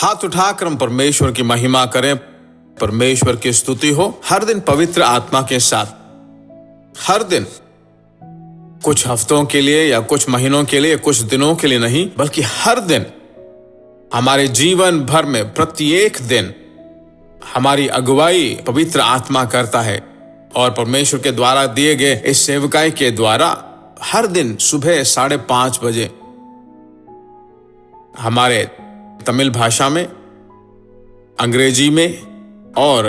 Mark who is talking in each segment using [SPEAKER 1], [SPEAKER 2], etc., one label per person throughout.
[SPEAKER 1] हाथ उठाकर हम परमेश्वर की महिमा करें, परमेश्वर की स्तुति हो हर दिन पवित्र आत्मा के साथ। हर दिन, कुछ हफ्तों के लिए या कुछ महीनों के लिए, कुछ दिनों के लिए नहीं, बल्कि हर दिन, हमारे जीवन भर में प्रत्येक दिन हमारी अगुवाई पवित्र आत्मा करता है। और परमेश्वर के द्वारा दिए गए इस सेवकाई के द्वारा हर दिन सुबह 5:30 बजे हमारे तमिल भाषा में, अंग्रेजी में और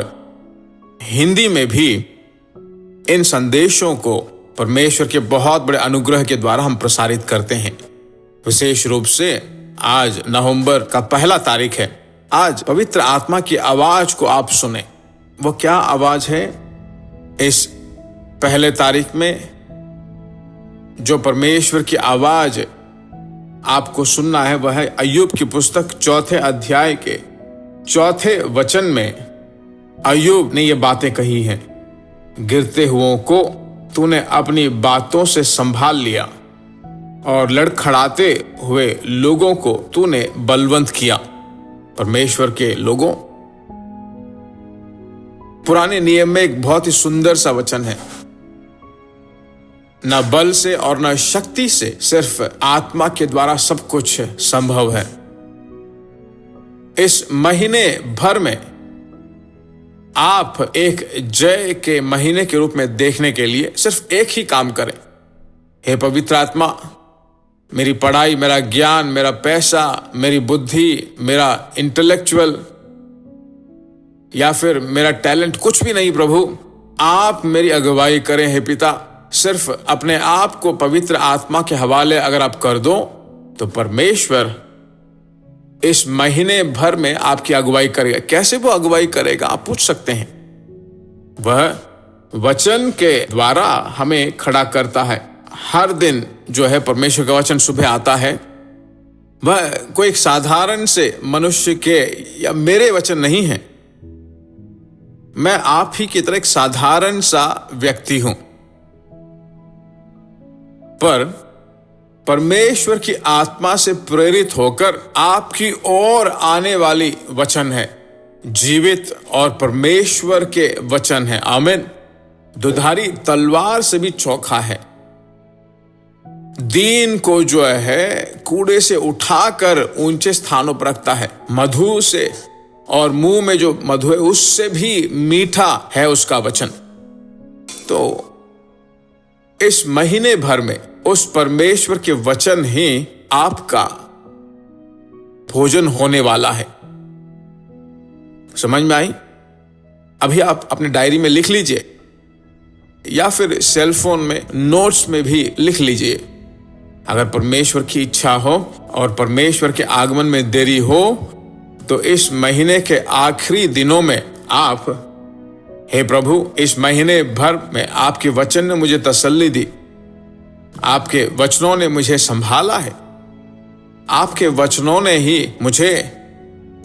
[SPEAKER 1] हिंदी में भी इन संदेशों को परमेश्वर के बहुत बड़े अनुग्रह के द्वारा हम प्रसारित करते हैं। विशेष रूप से आज नवंबर का 1 तारीख है। आज पवित्र आत्मा की आवाज को आप सुने। वो क्या आवाज है? इस 1 तारीख में जो परमेश्वर की आवाज आपको सुनना है वह है अय्यूब की पुस्तक 4 अध्याय के 4 वचन में अय्यूब ने ये बातें कही हैं। गिरते हुओं को तूने अपनी बातों से संभाल लिया और लड़खड़ाते हुए लोगों को तूने बलवंत किया। परमेश्वर के लोगों, पुराने नियम में एक बहुत ही सुंदर सा वचन है, न बल से और न शक्ति से, सिर्फ आत्मा के द्वारा सब कुछ संभव है। इस महीने भर में आप एक जय के महीने के रूप में देखने के लिए सिर्फ एक ही काम करें। हे पवित्र आत्मा, मेरी पढ़ाई, मेरा ज्ञान, मेरा पैसा, मेरी बुद्धि, मेरा इंटेलेक्चुअल या फिर मेरा टैलेंट कुछ भी नहीं प्रभु, आप मेरी अगुवाई करें। हे पिता, सिर्फ अपने आप को पवित्र आत्मा के हवाले अगर आप कर दो तो परमेश्वर इस महीने भर में आपकी अगुवाई करेगा। कैसे वो अगुवाई करेगा आप पूछ सकते हैं। वह वचन के द्वारा हमें खड़ा करता है। हर दिन जो है परमेश्वर का वचन सुबह आता है, वह कोई एक साधारण से मनुष्य के या मेरे वचन नहीं है। मैं आप ही की तरह एक साधारण सा व्यक्ति हूं, पर परमेश्वर की आत्मा से प्रेरित होकर आपकी ओर आने वाली वचन है, जीवित और परमेश्वर के वचन है। आमीन। दुधारी तलवार से भी चोखा है, दीन को जो है कूड़े से उठाकर ऊंचे स्थानों पर रखता है। मधु से, और मुंह में जो मधु है उससे भी मीठा है उसका वचन। तो इस महीने भर में उस परमेश्वर के वचन ही आपका भोजन होने वाला है। समझ में आई? अभी आप अपने डायरी में लिख लीजिए या फिर सेलफोन में नोट्स में भी लिख लीजिए। अगर परमेश्वर की इच्छा हो और परमेश्वर के आगमन में देरी हो तो इस महीने के आखिरी दिनों में आप, हे प्रभु, इस महीने भर में आपके वचन ने मुझे तसल्ली दी, आपके वचनों ने मुझे संभाला है, आपके वचनों ने ही मुझे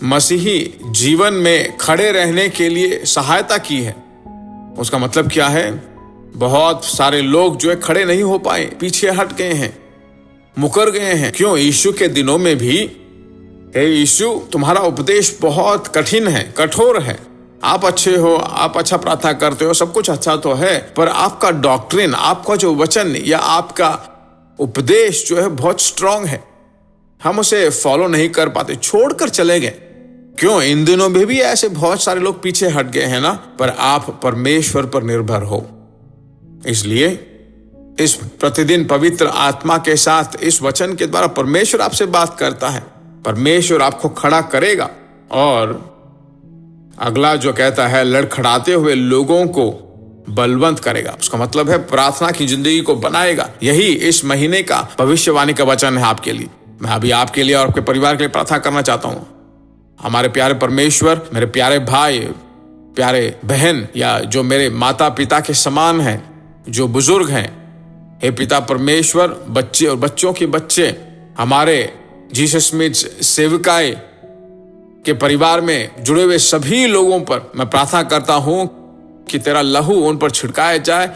[SPEAKER 1] मसीही जीवन में खड़े रहने के लिए सहायता की है। उसका मतलब क्या है? बहुत सारे लोग जो है खड़े नहीं हो पाए, पीछे हट गए हैं, मुकर गए हैं। क्यों? यीशु के दिनों में भी, हे यीशु, तुम्हारा उपदेश बहुत कठिन है, कठोर है। आप अच्छे हो, आप अच्छा प्रार्थना करते हो, सब कुछ अच्छा तो है, पर आपका डॉक्ट्रिन, आपका जो वचन या आपका उपदेश जो है बहुत स्ट्रांग है, हम उसे फॉलो नहीं कर पाते, छोड़कर चले गए। क्यों? इन दिनों में भी ऐसे बहुत सारे लोग पीछे हट गए हैं ना, पर आप परमेश्वर पर निर्भर हो। इसलिए इस प्रतिदिन पवित्र आत्मा के साथ इस वचन के द्वारा परमेश्वर आपसे बात करता है। परमेश्वर आपको खड़ा करेगा और अगला जो कहता है लड़खड़ाते हुए लोगों को बलवंत करेगा। उसका मतलब है प्रार्थना की जिंदगी को बनाएगा। यही इस महीने का भविष्यवाणी का वचन है आपके लिए। मैं अभी आपके लिए और आपके परिवार के लिए प्रार्थना करना चाहता हूँ। हमारे प्यारे परमेश्वर, मेरे प्यारे भाई, प्यारे बहन, या जो मेरे माता पिता के समान हैं, जो बुजुर्ग हैं, हे पिता परमेश्वर, बच्चे और बच्चों के बच्चे, हमारे जीसस मिट्स सेवकाई के परिवार में जुड़े हुए सभी लोगों पर मैं प्रार्थना करता हूं कि तेरा लहू उन पर छिड़काया जाए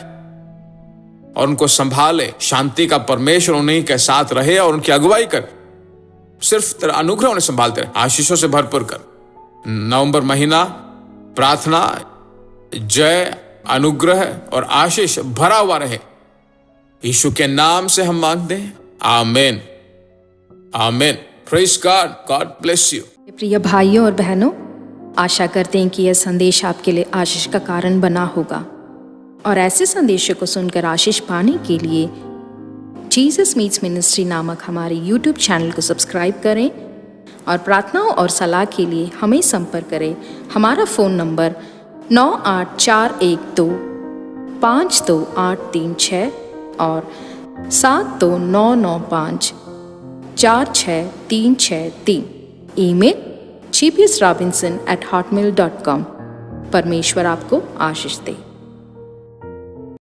[SPEAKER 1] और उनको संभाले। शांति का परमेश्वर उन्हीं के साथ रहे और उनकी अगुवाई कर। सिर्फ तेरा अनुग्रह उन्हें संभालते रहे, आशीषों से भरपूर कर। नवंबर महीना प्रार्थना, जय, अनुग्रह और आशीष भरा हुआ रहे, यीशु के नाम से हम मांगते हैं, आमीन आमीन। Praise God, God bless you.
[SPEAKER 2] प्रिय भाइयों और बहनों, आशा करते हैं कि यह संदेश आपके लिए आशीष का कारण बना होगा, और ऐसे संदेशों को सुनकर आशीष पाने के लिए जीसस मीट्स मिनिस्ट्री नामक हमारे यूट्यूब चैनल को सब्सक्राइब करें, और प्रार्थनाओं और सलाह के लिए हमें संपर्क करें। हमारा फ़ोन नंबर 9841252836 और 7299546363। Email gbsrobinson@hotmail.com। परमेश्वर आपको आशीष दे।